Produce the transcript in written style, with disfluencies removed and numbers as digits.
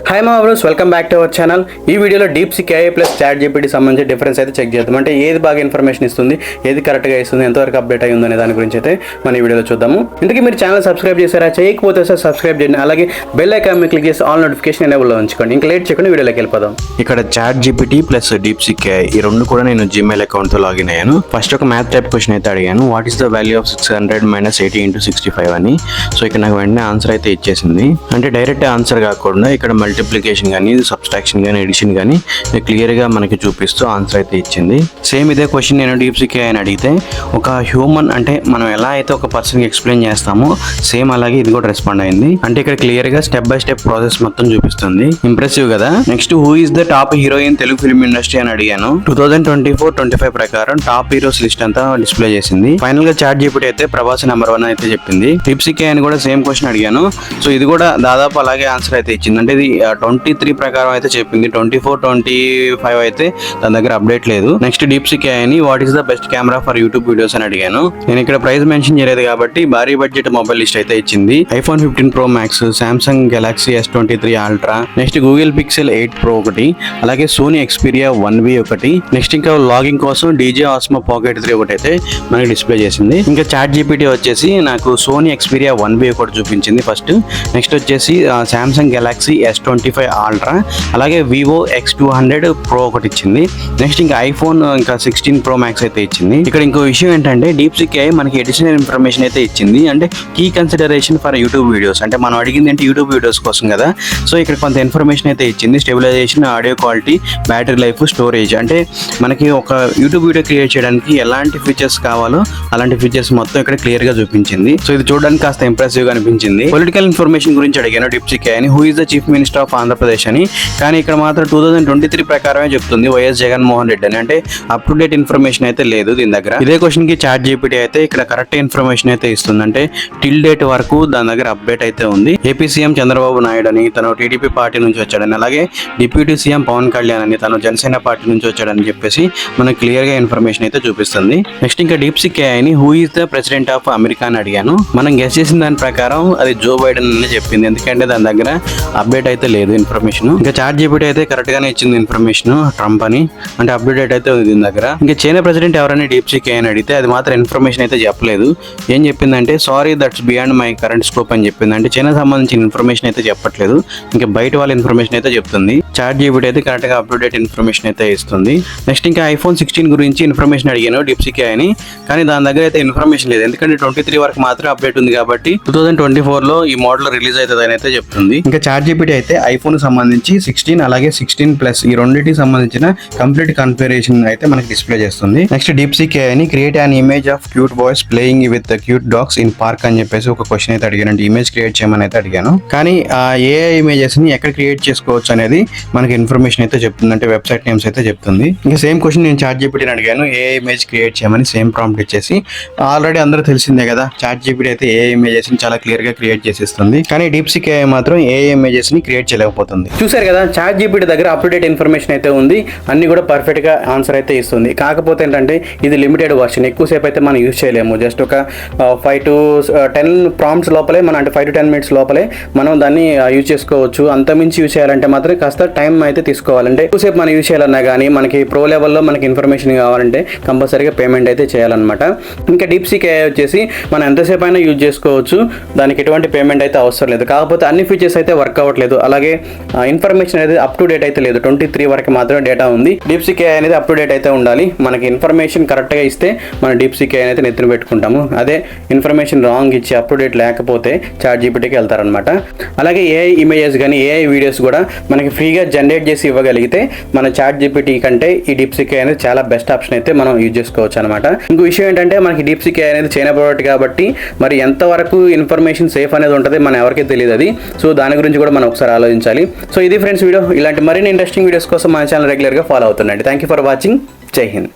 Hi మా bros, welcome back to our channel. ఈ వీడియోలో DeepSeek AI ప్లస్ ChatGPT సంబంధించి డిఫరెన్స్ అయితే చెక్ చేద్దాం. అంటే ఏది బాగా ఇన్ఫర్మేషన్ ఇస్తుంది, ఏది కరెక్ట్గా ఇస్తుంది, ఎంతవరకు అప్డేట్ అయ్యి ఉందనే దాని గురించి అయితే మన ఈ వీడియోలో చూద్దాము. ఇందుకే మీరు ఛానల్ సబ్స్క్రైబ్ చేశారా? చేయకపోతే సార్ సబ్స్క్రైబ్ చేయండి. అలాగే బెల్ ఐకాన్ మీద క్లిక్ చేసి ఆల్ నోటిఫికేషన్ ఎనేబుల్లో ఉంచుకోండి. ఇంకా లేట్ చేయకుండా వీడియోలోకి వెళ్ళిపోదాం. ఇక్కడ ChatGPT ప్లస్ DeepSeek AI ఈ రెండు కూడా నేను Gmail అకౌంట్తో లాగిన్ అయ్యాను. ఫస్ట్ ఒక మ్యాథ్ టైప్ క్వశ్చన్ అయితే అడిగాను. What is the value of 600 - 80 × 65 అని. సో ఇక్కడ నాకు వెంటనే ఆన్సర్ అయితే ఇచ్చేసింది. అంటే డైరెక్ట్ ఆన్సర్ కాకుండా ఇక్కడ మల్టిప్లికేషన్ కానీ సబ్స్ట్రాక్షన్ కానీ ఎడిషన్ కానీ క్లియర్గా మనకి చూపిస్తూ ఆన్సర్ అయితే ఇచ్చింది. సేమ్ ఇదే క్వశ్చన్ నేను DeepSeek AI అని అడిగితే ఒక హ్యూమన్ అంటే మనం ఎలా అయితే ఒక పర్సన్కి ఎక్స్ప్లెయిన్ చేస్తామో సేమ్ అలాగే ఇది కూడా రెస్పాండ్ అయింది. అంటే ఇక్కడ క్లియర్గా స్టెప్ బై స్టెప్ ప్రాసెస్ మొత్తం చూపిస్తుంది. ఇంప్రెసివ్ కదా. Next who is the top heroine Telugu film industry అని అడిగాను. 2024-25 ప్రకారం టాప్ హీరోస్ లిస్ట్ అంతా డిస్ప్లే చేసింది. ఫైనల్ గా ChatGPT అయితే ప్రభాస్ నెంబర్ 1 అయితే చెప్పింది. DeepSeek AI అని కూడా సేమ్ క్వశ్చన్ అడిగాను. సో ఇది కూడా దాదాపు అలాగే ఆన్సర్ అయితే ఇచ్చింది. అంటే ఇది 23 ప్రకారం అయితే చెప్పింది. 24-25 అయితే దాని దగ్గర అప్డేట్ లేదు. నెక్స్ట్ DeepSeek AI అని what is the best camera for YouTube videos అని అడిగాను. నేను ఇక్కడ ప్రైస్ మెన్షన్ చేయలేదు కాబట్టి భారీ బడ్జెట్ మొబైల్ లిస్ట్ అయితే ఇచ్చింది. iPhone 15 Pro Max, Samsung Galaxy S23 Ultra, next Google Pixel 8 Pro ఒకటి, అలాగే Sony Xperia 1V ఒకటి, నెక్స్ట్ ఇంకా లాగింగ్ కోసం DJI Osmo Pocket 3 ఒకటి అయితే మనకి డిస్ప్లే చేసింది. ఇంకా ChatGPT వచ్చేసి నాకు Sony Xperia 1V ఒకటి చూపించింది ఫస్ట్. నెక్స్ట్ వచ్చేసి Samsung Galaxy S25 Ultra, అలాగే Vivo X200 Pro ఒకటి ఇచ్చింది. నెక్స్ట్ ఇంకా iPhone ఇంకా 16 Pro Max అయితే ఇచ్చింది. ఇక్కడ ఇంకో విషయం ఏంటంటే DeepSeek AI మనకి అడిషనల్ ఇన్ఫర్మేషన్ అయితే ఇచ్చింది. అంటే key consideration for YouTube videos, అంటే మనం అడిగింది అంటే యూట్యూబ్ వీడియోస్ కోసం కదా. సో ఇక్కడ కొంత ఇన్ఫర్మేషన్ అయితే ఇచ్చింది. Stabilization, audio quality, battery life, storage. అంటే మనకి ఒక యూట్యూబ్ వీడియో క్రియేట్ చేయడానికి ఎలాంటి ఫీచర్స్ కావాలో అలాంటి ఫీచర్స్ మొత్తం ఇక్కడ క్లియర్ గా చూపించింది. సో ఇది చూడడానికి కాస్త ఇంప్రెసివ్ గా అనిపించింది. పొలిటికల్ ఇన్ఫర్మేషన్ గురించి అడిగాను DeepSeek AI అని. Who is the chief minister of Andhra Pradesh అని. కానీ ఇక్కడ మాత్రం 2023 ప్రకారమే చెప్తుంది వైఎస్ జగన్మోహన్ రెడ్డి అని. అంటే అప్ టు డేట్ ఇన్ఫర్మేషన్ అయితే లేదు దీని దగ్గర. ఇదే క్వశ్చన్ కి ChatGPT అయితే ఇక్కడ కరెక్ట్ ఇన్ఫర్మేషన్ అయితే ఇస్తుంది. అంటే టిల్ డేట్ వరకు దాని దగ్గర అప్డేట్ అయితే ఉంది. ఏపీ సీఎం చంద్రబాబు నాయుడు అని తను టీడీపీ పార్టీ నుంచి వచ్చాడని, అలాగే డిప్యూటీ సీఎం పవన్ కళ్యాణ్ అని తను జనసేన పార్టీ నుంచి వచ్చాడని చెప్పేసి మనకు క్లియర్ గా ఇన్ఫర్మేషన్ అయితే చూపిస్తుంది. నెక్స్ట్ ఇంకా DeepSeek AI అని who is the president of America అని అడిగాను. మనం గెస్ చేసిన దాని ప్రకారం అది జో బైడెన్ అని చెప్పింది. ఎందుకంటే దాని దగ్గర అప్డేట్ అయితే లేదు ఇన్ఫర్మేషన్. ఇంకా ChatGPT అయితే కరెక్ట్ గానే ఇచ్చింది ఇన్ఫర్మేషన్, ట్రంప్ అని. అంటే అప్డేట్ అయితే ఉంది దీని దగ్గర. ఇంకా చైనా ప్రెసిడెంట్ ఎవరని DeepSeek AI అని అడిగితే అది మాత్రం ఇన్ఫర్మేషన్ అయితే చెప్పలేదు. ఏం చెప్పిందంటే sorry that's beyond my current scope అని చెప్పింది. అంటే చైనా సంబంధించిన ఇన్ఫర్మేషన్ అయితే చెప్పట్లేదు, ఇంకా బయట వాళ్ళ ఇన్ఫర్మేషన్ అయితే చెప్తుంది. ChatGPT అయితే కరెక్ట్ గా అప్ టు డేట్ ఇన్ఫర్మేషన్ అయితే ఇస్తుంది. నెక్స్ట్ ఇంకా iPhone 16 గురించి ఇన్ఫర్మేషన్ అడిగాను DeepSeek AI అని. కానీ దాని దగ్గర అయితే ఇన్ఫర్మేషన్ లేదు. ఎందుకంటే 23 వరకు మాత్రం అప్డేట్ ఉంది కాబట్టి 2024లో ఈ మోడల్ రిలీజ్ అవుతుంది అని అయితే చెప్తుంది. ఇంకా ChatGPT అయితే iPhone సంబంధించి 16 అలాగే 16 Plus ఈ రెండింటికి సంబంధించిన కంప్లీట్ కన్ఫిగరేషన్ అయితే మనకి డిస్ప్లే చేస్తుంది. నెక్స్ట్ DeepSeek AI అని create an image of cute boys playing with cute dogs in park అని చెప్పేసి ఒక క్వశ్చన్ అయితే అడిగాను. ఇమేజ్ క్రియేట్ చేయమని అయితే అడిగాను. కానీ AI ఇమేజెస్ ని ఎక్కడ క్రియేట్ చేసుకోవచ్చు అనేది మనకి ఇన్ఫర్మేషన్ అయితే చెప్తుంది. అంటే వెబ్సైట్ నేమ్స్ అయితే చెప్తుంది. ఇంకా సేమ్ క్వశ్చన్ నేను ChatGPT ని అడిగాను. AI ఇమేజ్ క్రియేట్ చేయమని సేమ్ ప్రాంప్ట్ ఇచ్చేసి, ఆల్రెడీ అందరూ తెలిసిందే కదా ChatGPT అయితే AI ఇమేజెస్ ని చాలా క్లియర్ గా క్రియేట్ చేసేస్తుంది. కానీ DeepSeek AI మాత్రం AI ఇమేజెస్ ని క్రియేట్ చేయలేకపోతుంది. చూసారు కదా, ChatGPT దగ్గర అప్ టు డేట్ ఇన్ఫర్మేషన్ అయితే ఉంది. అన్ని కూడా పర్ఫెక్ట్ గా ఆన్సర్ అయితే ఇస్తుంది. కాకపోతే ఏంటంటే ఇది లిమిటెడ్ వర్షన్, ఎక్కువసేపు అయితే మనం యూజ్ చేయలేము. జస్ట్ ఒక 5 to 10 ప్రాంప్ట్స్ లోపలే మనం, అంటే 5 to 10 minutes లోపలే మనం దాన్ని యూజ్ చేసుకోవచ్చు. అంతమించి యూజ్ చేయాలంటే మాత్రం కాస్త టైం అయితే తీసుకోవాలంటే ఎక్కువసేపు మనం యూజ్ చేయాలన్నా కానీ మనకి ప్రో లెవెల్లో మనకి ఇన్ఫర్మేషన్ కావాలంటే కంపల్సరీగా పేమెంట్ అయితే చేయాలన్నమాట. ఇంకా DeepSeek AI వచ్చేసి మనం ఎంతసేపు అయినా యూజ్ చేసుకోవచ్చు, దానికి ఎటువంటి పేమెంట్ అయితే అవసరం లేదు. కాకపోతే అన్ని ఫీచర్స్ అయితే వర్క్ అవ్వట్లేదు. అలాగే ఇన్ఫర్మేషన్ అనేది అప్ టు డేట్ అయితే లేదు. 23 వరకు మాత్రమే డేటా ఉంది. DeepSeek AI అనేది అప్ టు డేట్ అయితే ఉండాలి. మనకి ఇన్ఫర్మేషన్ కరెక్ట్గా ఇస్తే మనం DeepSeek AI అయితే నెత్తిన పెట్టుకుంటాము. అదే ఇన్ఫర్మేషన్ రాంగ్ ఇచ్చి అప్ టు డేట్ లేకపోతే ChatGPTకి వెళ్తారనమాట. అలాగే AI ఇమేజెస్ కానీ AI వీడియోస్ కూడా మనకి ఫ్రీగా జనరేట్ చేసి ఇవ్వగలిగితే మన ChatGPT కంటే ఈ DeepSeek AI అనేది చాలా బెస్ట్ ఆప్షన్ అయితే మనం యూజ్ చేసుకోవచ్చు అనమాట. ఇంకో విషయం ఏంటంటే మనకి DeepSeek AI అనేది చైనా ప్రోడక్ట్ కాబట్టి మరి ఎంతవరకు ఇన్ఫర్మేషన్ సేఫ్ అనేది ఉంటుంది మన ఎవరికీ తెలియదు అది. సో దాని గురించి కూడా మనం ఒకసారి ఆలోచించాలి. సో ఇది ఫ్రెండ్స్ వీడియో. ఇలాంటి మరిన్ని ఇంట్రెస్టింగ్ వీడియోస్ కోసం మన ఛానల్ రెగ్యులర్గా ఫాలో అవుతుండండి. Thank you for watching. జై హింద్.